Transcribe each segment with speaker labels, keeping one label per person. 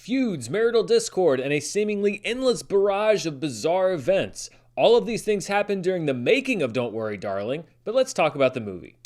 Speaker 1: feuds, marital discord, and a seemingly endless barrage of bizarre events. All of these things happened during the making of Don't Worry Darling, but let's talk about the movie.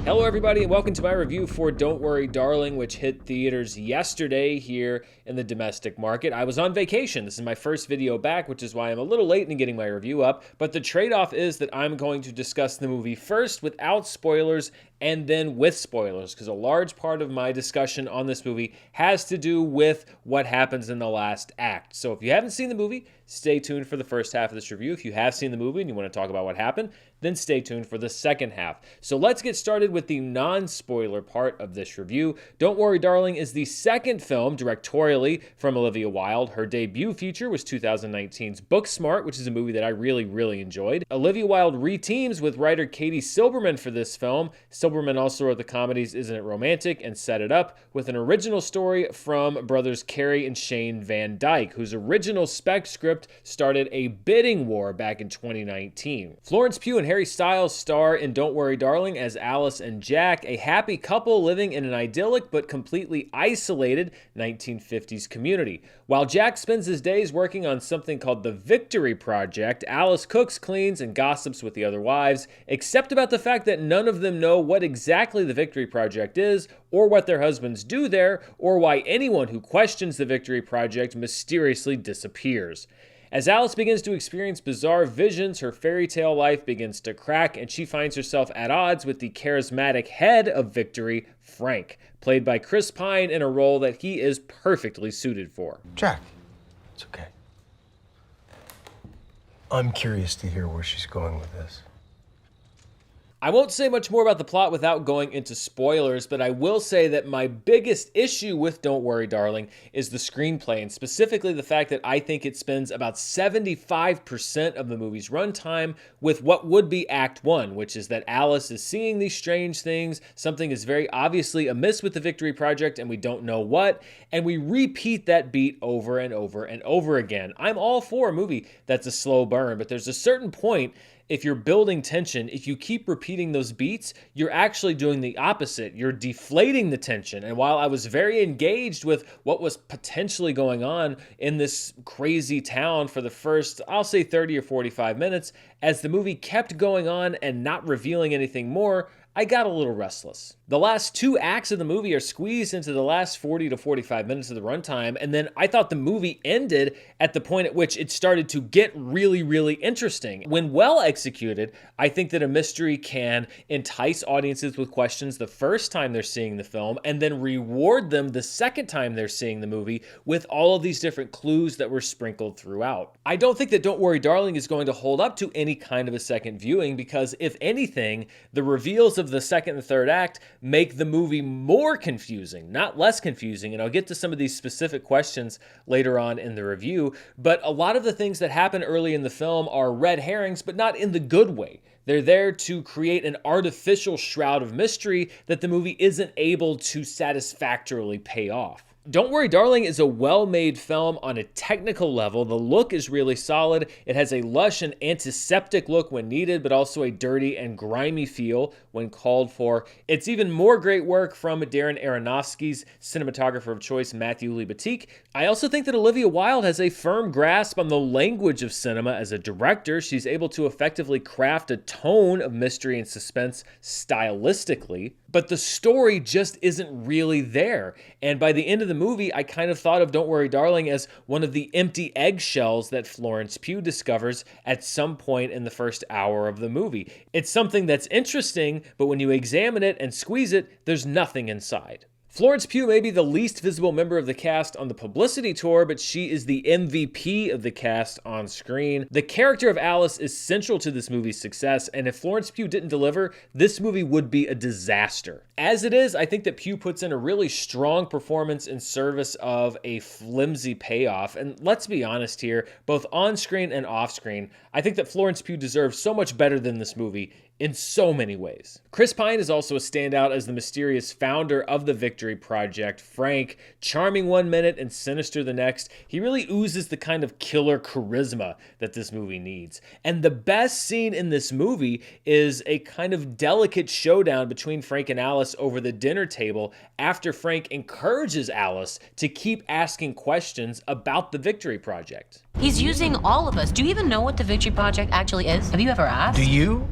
Speaker 1: Hello everybody and welcome to my review for Don't Worry Darling, which hit theaters yesterday here in the domestic market. I was on vacation. This is my first video back, which is why I'm a little late in getting my review up, but the trade-off is that I'm going to discuss the movie first without spoilers and then with spoilers, because a large part of my discussion on this movie has to do with what happens in the last act. So if you haven't seen the movie, stay tuned for the first half of this review. If you have seen the movie and you want to talk about what happened, then stay tuned for the second half. So let's get started with the non-spoiler part of this review. Don't Worry Darling is the second film directorially from Olivia Wilde. Her debut feature was 2019's Booksmart, which is a movie that I really enjoyed. Olivia Wilde re-teams with writer Katie Silberman for this film. Silberman also wrote the comedies Isn't It Romantic and Set It Up, with an original story from brothers Carrie and Shane Van Dyke, whose original spec script started a bidding war back in 2019. Florence Pugh and Harry Styles star in Don't Worry Darling as Alice and Jack, a happy couple living in an idyllic but completely isolated 1950s community. While Jack spends his days working on something called the Victory Project, Alice cooks, cleans, and gossips with the other wives, except about the fact that none of them know what exactly the Victory Project is, or what their husbands do there, or why anyone who questions the Victory Project mysteriously disappears. As Alice begins to experience bizarre visions, her fairy tale life begins to crack, and she finds herself at odds with the charismatic head of Victory, Frank, played by Chris Pine in a role that he is perfectly suited for.
Speaker 2: Jack, it's okay. I'm curious to hear where she's going with this.
Speaker 1: I won't say much more about the plot without going into spoilers, but I will say that my biggest issue with Don't Worry Darling is the screenplay, and specifically the fact that I think it spends about 75% of the movie's runtime with what would be Act 1, which is that Alice is seeing these strange things, something is very obviously amiss with the Victory Project, and we don't know what, and we repeat that beat over and over and over again. I'm all for a movie that's a slow burn, but there's a certain point. If you're building tension, if you keep repeating those beats, you're actually doing the opposite. You're deflating the tension. And while I was very engaged with what was potentially going on in this crazy town for the first, I'll say 30 or 45 minutes, as the movie kept going on and not revealing anything more, I got a little restless. The last two acts of the movie are squeezed into the last 40 to 45 minutes of the runtime, and then I thought the movie ended at the point at which it started to get really interesting. When well executed, I think that a mystery can entice audiences with questions the first time they're seeing the film, and then reward them the second time they're seeing the movie with all of these different clues that were sprinkled throughout. I don't think that Don't Worry Darling is going to hold up to any kind of a second viewing, because if anything, the reveals of the second and third act make the movie more confusing, not less confusing, and I'll get to some of these specific questions later on in the review, but a lot of the things that happen early in the film are red herrings, but not in the good way. They're there to create an artificial shroud of mystery that the movie isn't able to satisfactorily pay off. Don't Worry Darling is a well-made film on a technical level. The look is really solid. It has a lush and antiseptic look when needed, but also a dirty and grimy feel when called for. It's even more great work from Darren Aronofsky's cinematographer of choice, Matthew Libatique. I also think that Olivia Wilde has a firm grasp on the language of cinema as a director. She's able to effectively craft a tone of mystery and suspense stylistically, but the story just isn't really there. And by the end of the movie, I kind of thought of Don't Worry Darling as one of the empty eggshells that Florence Pugh discovers at some point in the first hour of the movie. It's something that's interesting, but when you examine it and squeeze it, there's nothing inside. Florence Pugh may be the least visible member of the cast on the publicity tour, but she is the MVP of the cast on screen. The character of Alice is central to this movie's success, and if Florence Pugh didn't deliver, this movie would be a disaster. As it is, I think that Pugh puts in a really strong performance in service of a flimsy payoff. And let's be honest here, both on screen and off screen, I think that Florence Pugh deserves so much better than this movie in so many ways. Chris Pine is also a standout as the mysterious founder of the Victory Project. Frank, charming one minute and sinister the next, he really oozes the kind of killer charisma that this movie needs. And the best scene in this movie is a kind of delicate showdown between Frank and Alice over the dinner table after Frank encourages Alice to keep asking questions about the Victory Project.
Speaker 3: He's using all of us. Do you even know what the Victory Project actually is? Have you ever asked?
Speaker 2: Do you?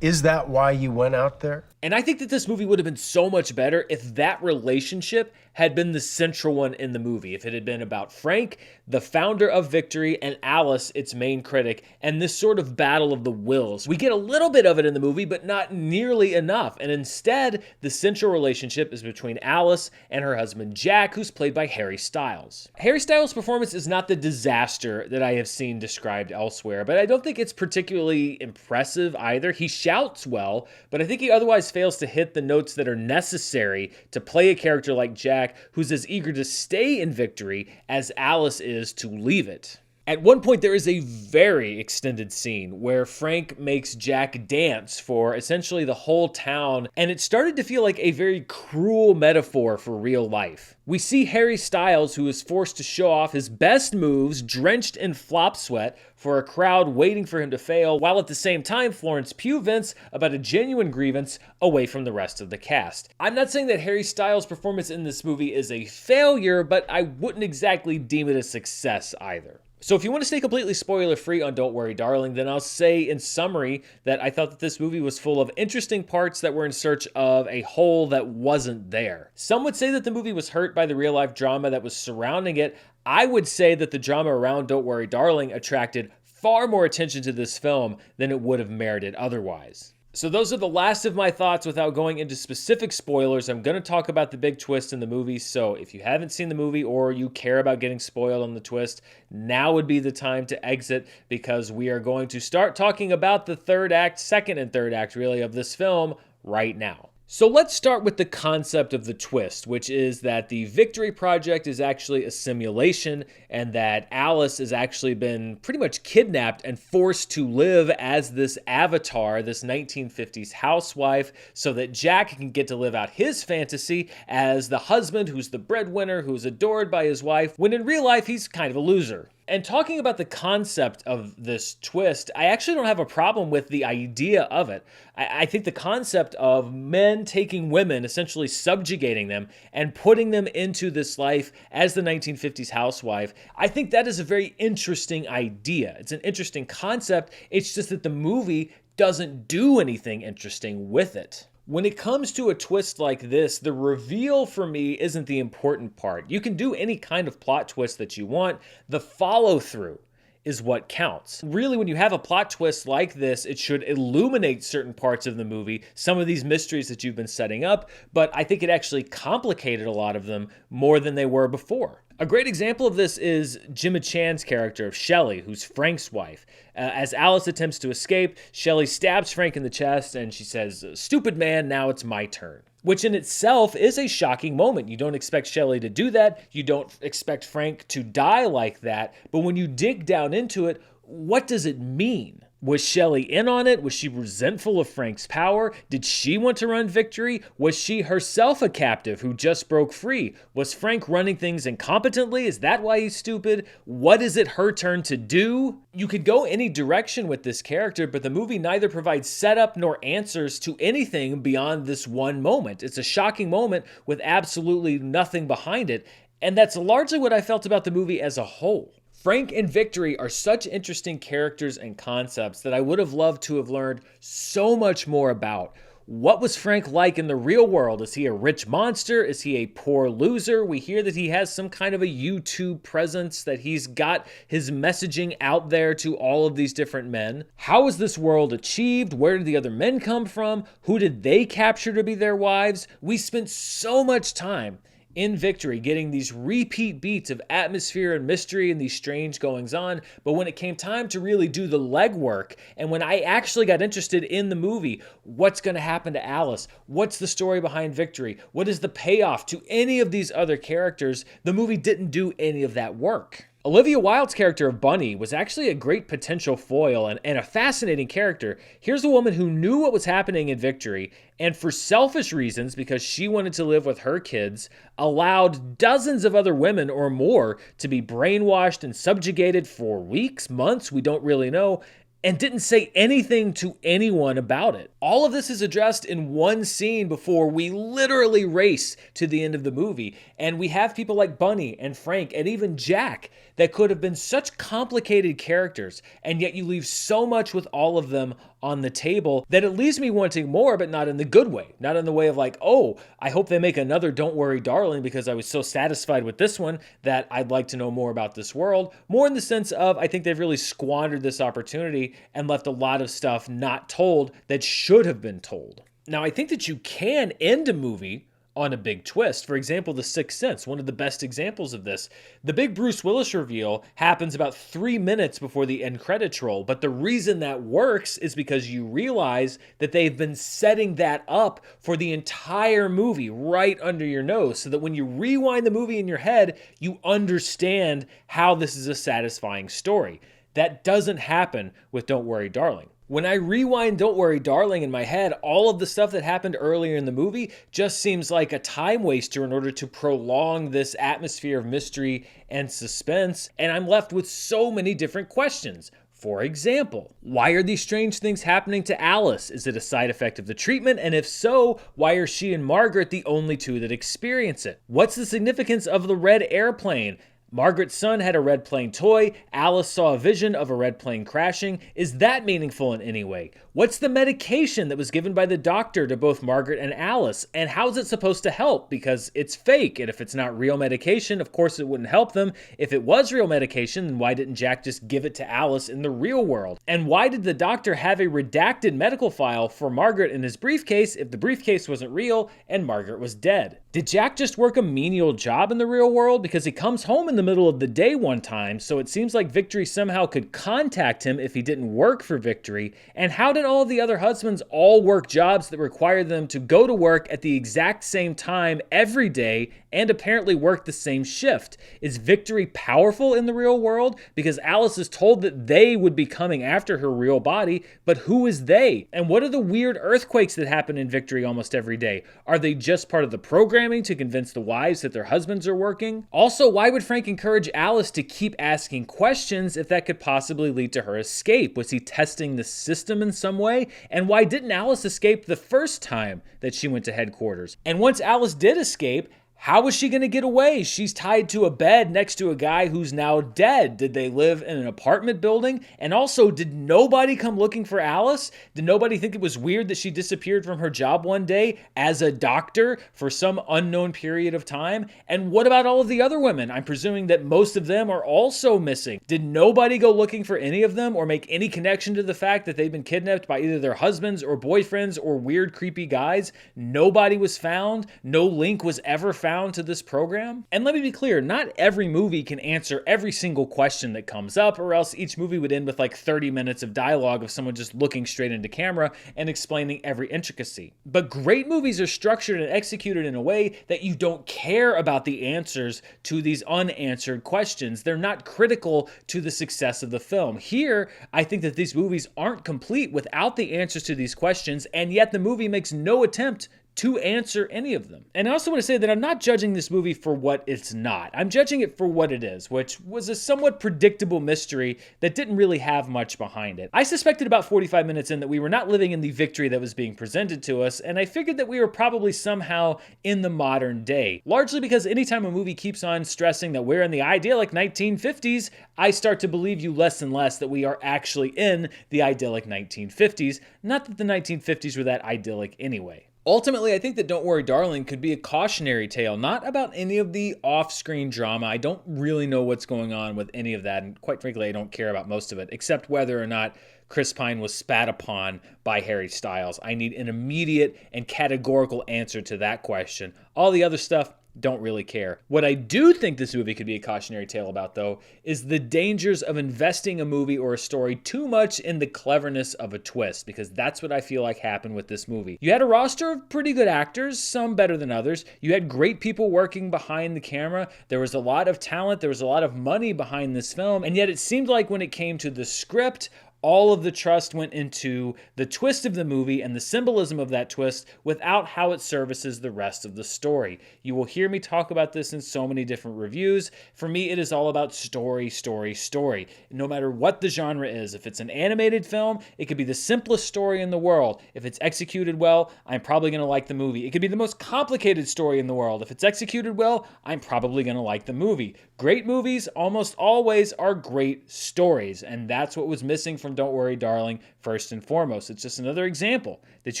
Speaker 2: Is that why you went out there?
Speaker 1: And I think that this movie would have been so much better if that relationship had been the central one in the movie. If it had been about Frank, the founder of Victory, and Alice, its main critic, and this sort of battle of the wills. We get a little bit of it in the movie, but not nearly enough. And instead, the central relationship is between Alice and her husband Jack, who's played by Harry Styles. Harry Styles' performance is not the disaster that I have seen described elsewhere, but I don't think it's particularly impressive either. He shouts well, but I think he otherwise fails to hit the notes that are necessary to play a character like Jack, who's as eager to stay in Victory as Alice is to leave it. At one point, there is a very extended scene where Frank makes Jack dance for essentially the whole town, and it started to feel like a very cruel metaphor for real life. We see Harry Styles, who is forced to show off his best moves, drenched in flop sweat, for a crowd waiting for him to fail, while at the same time Florence Pugh vents about a genuine grievance away from the rest of the cast. I'm not saying that Harry Styles' performance in this movie is a failure, but I wouldn't exactly deem it a success either. So if you want to stay completely spoiler-free on Don't Worry Darling, then I'll say in summary that I thought that this movie was full of interesting parts that were in search of a hole that wasn't there. Some would say that the movie was hurt by the real-life drama that was surrounding it. I would say that the drama around Don't Worry Darling attracted far more attention to this film than it would have merited otherwise. So those are the last of my thoughts without going into specific spoilers. I'm going to talk about the big twist in the movie, so if you haven't seen the movie or you care about getting spoiled on the twist, now would be the time to exit, because we are going to start talking about the third act, second and third act really, of this film right now. So let's start with the concept of the twist, which is that the Victory Project is actually a simulation and that Alice has actually been pretty much kidnapped and forced to live as this avatar, this 1950s housewife, so that Jack can get to live out his fantasy as the husband who's the breadwinner, who's adored by his wife, when in real life he's kind of a loser. And talking about the concept of this twist, I actually don't have a problem with the idea of it. I think the concept of men taking women, essentially subjugating them, and putting them into this life as the 1950s housewife, I think that is a very interesting idea. It's an interesting concept. It's just that the movie doesn't do anything interesting with it. When it comes to a twist like this, the reveal for me isn't the important part. You can do any kind of plot twist that you want. The follow-through is what counts. Really, when you have a plot twist like this, it should illuminate certain parts of the movie, some of these mysteries that you've been setting up, but I think it actually complicated a lot of them more than they were before. A great example of this is Gemma Chan's character of Shelley, who's Frank's wife. As Alice attempts to escape, Shelley stabs Frank in the chest and she says, "Stupid man, now it's my turn." Which in itself is a shocking moment. You don't expect Shelley to do that. You don't expect Frank to die like that. But when you dig down into it, what does it mean? Was Shelley in on it? Was she resentful of Frank's power? Did she want to run Victory? Was she herself a captive who just broke free? Was Frank running things incompetently? Is that why he's stupid? What is it her turn to do? You could go any direction with this character, but the movie neither provides setup nor answers to anything beyond this one moment. It's a shocking moment with absolutely nothing behind it, and that's largely what I felt about the movie as a whole. Frank and Victory are such interesting characters and concepts that I would have loved to have learned so much more about. What was Frank like in the real world? Is he a rich monster? Is he a poor loser? We hear that he has some kind of a YouTube presence, that he's got his messaging out there to all of these different men. How was this world achieved? Where did the other men come from? Who did they capture to be their wives? We spent so much time in Victory, getting these repeat beats of atmosphere and mystery and these strange goings on. But when it came time to really do the legwork, and when I actually got interested in the movie, what's going to happen to Alice? What's the story behind Victory? What is the payoff to any of these other characters? The movie didn't do any of that work. Olivia Wilde's character of Bunny was actually a great potential foil and a fascinating character. Here's a woman who knew what was happening in Victory, and for selfish reasons, because she wanted to live with her kids, allowed dozens of other women or more to be brainwashed and subjugated for weeks, months, we don't really know, and didn't say anything to anyone about it. All of this is addressed in one scene before we literally race to the end of the movie. And we have people like Bunny and Frank and even Jack that could have been such complicated characters, and yet you leave so much with all of them on the table that it leaves me wanting more, but not in the good way. Not in the way of like, oh, I hope they make another Don't Worry Darling because I was so satisfied with this one that I'd like to know more about this world. More in the sense of, I think they've really squandered this opportunity and left a lot of stuff not told that should have been told. Now, I think that you can end a movie on a big twist. For example, The Sixth Sense, one of the best examples of this. The big Bruce Willis reveal happens about 3 minutes before the end credits roll, but the reason that works is because you realize that they've been setting that up for the entire movie right under your nose, so that when you rewind the movie in your head, you understand how this is a satisfying story. That doesn't happen with Don't Worry Darling. When I rewind Don't Worry Darling in my head, all of the stuff that happened earlier in the movie just seems like a time waster in order to prolong this atmosphere of mystery and suspense, and I'm left with so many different questions. For example, why are these strange things happening to Alice? Is it a side effect of the treatment? And if so, why are she and Margaret the only two that experience it? What's the significance of the red airplane? Margaret's son had a red plane toy. Alice saw a vision of a red plane crashing. Is that meaningful in any way? What's the medication that was given by the doctor to both Margaret and Alice? And how's it supposed to help? Because it's fake, and if it's not real medication, of course it wouldn't help them. If it was real medication, then why didn't Jack just give it to Alice in the real world? And why did the doctor have a redacted medical file for Margaret in his briefcase if the briefcase wasn't real and Margaret was dead? Did Jack just work a menial job in the real world? Because he comes home in the middle of the day one time, so it seems like Victory somehow could contact him if he didn't work for Victory. And how did all of the other husbands all work jobs that require them to go to work at the exact same time every day and apparently work the same shift? Is Victory powerful in the real world? Because Alice is told that they would be coming after her real body, but who is they? And what are the weird earthquakes that happen in Victory almost every day? Are they just part of the programming to convince the wives that their husbands are working? Also, why would Frank encourage Alice to keep asking questions if that could possibly lead to her escape? Was he testing the system in some way? And why didn't Alice escape the first time that she went to headquarters? And once Alice did escape, how was she going to get away? She's tied to a bed next to a guy who's now dead. Did they live in an apartment building? And also, did nobody come looking for Alice? Did nobody think it was weird that she disappeared from her job one day as a doctor for some unknown period of time? And what about all of the other women? I'm presuming that most of them are also missing. Did nobody go looking for any of them or make any connection to the fact that they've been kidnapped by either their husbands or boyfriends or weird, creepy guys? Nobody was found. No link was ever found to this program. And let me be clear, not every movie can answer every single question that comes up, or else each movie would end with like 30 minutes of dialogue of someone just looking straight into camera and explaining every intricacy. But great movies are structured and executed in a way that you don't care about the answers to these unanswered questions. They're not critical to the success of the film. Here, I think that these movies aren't complete without the answers to these questions, and yet the movie makes no attempt to answer any of them. And I also want to say that I'm not judging this movie for what it's not. I'm judging it for what it is, which was a somewhat predictable mystery that didn't really have much behind it. I suspected about 45 minutes in that we were not living in the Victory that was being presented to us, and I figured that we were probably somehow in the modern day. Largely because anytime a movie keeps on stressing that we're in the idyllic 1950s, I start to believe you less and less that we are actually in the idyllic 1950s. Not that the 1950s were that idyllic anyway. Ultimately, I think that Don't Worry Darling could be a cautionary tale, not about any of the off-screen drama. I don't really know what's going on with any of that, and quite frankly, I don't care about most of it, except whether or not Chris Pine was spat upon by Harry Styles. I need an immediate and categorical answer to that question. All the other stuff, don't really care. What I do think this movie could be a cautionary tale about, though, is the dangers of investing a movie or a story too much in the cleverness of a twist, because that's what I feel like happened with this movie. You had a roster of pretty good actors, some better than others. You had great people working behind the camera. There was a lot of talent. There was a lot of money behind this film. And yet it seemed like when it came to the script, all of the trust went into the twist of the movie and the symbolism of that twist without how it services the rest of the story. You will hear me talk about this in so many different reviews. For me, it is all about story, story, story. No matter what the genre is, if it's an animated film, it could be the simplest story in the world. If it's executed well, I'm probably going to like the movie. It could be the most complicated story in the world. If it's executed well, I'm probably going to like the movie. Great movies almost always are great stories, and that's what was missing from Don't Worry, Darling, first and foremost. It's just another example that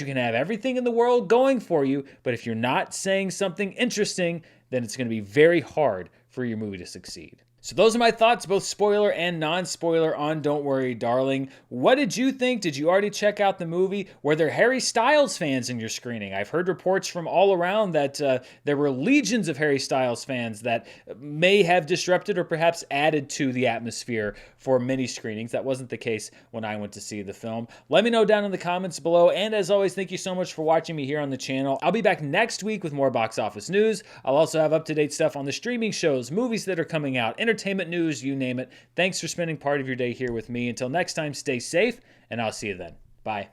Speaker 1: you can have everything in the world going for you, but if you're not saying something interesting, then it's going to be very hard for your movie to succeed. So those are my thoughts, both spoiler and non-spoiler, on Don't Worry, Darling. What did you think? Did you already check out the movie? Were there Harry Styles fans in your screening? I've heard reports from all around that there were legions of Harry Styles fans that may have disrupted or perhaps added to the atmosphere for many screenings. That wasn't the case when I went to see the film. Let me know down in the comments below. And as always, thank you so much for watching me here on the channel. I'll be back next week with more box office news. I'll also have up-to-date stuff on the streaming shows, movies that are coming out, entertainment news, you name it. Thanks for spending part of your day here with me. Until next time, stay safe, and I'll see you then. Bye.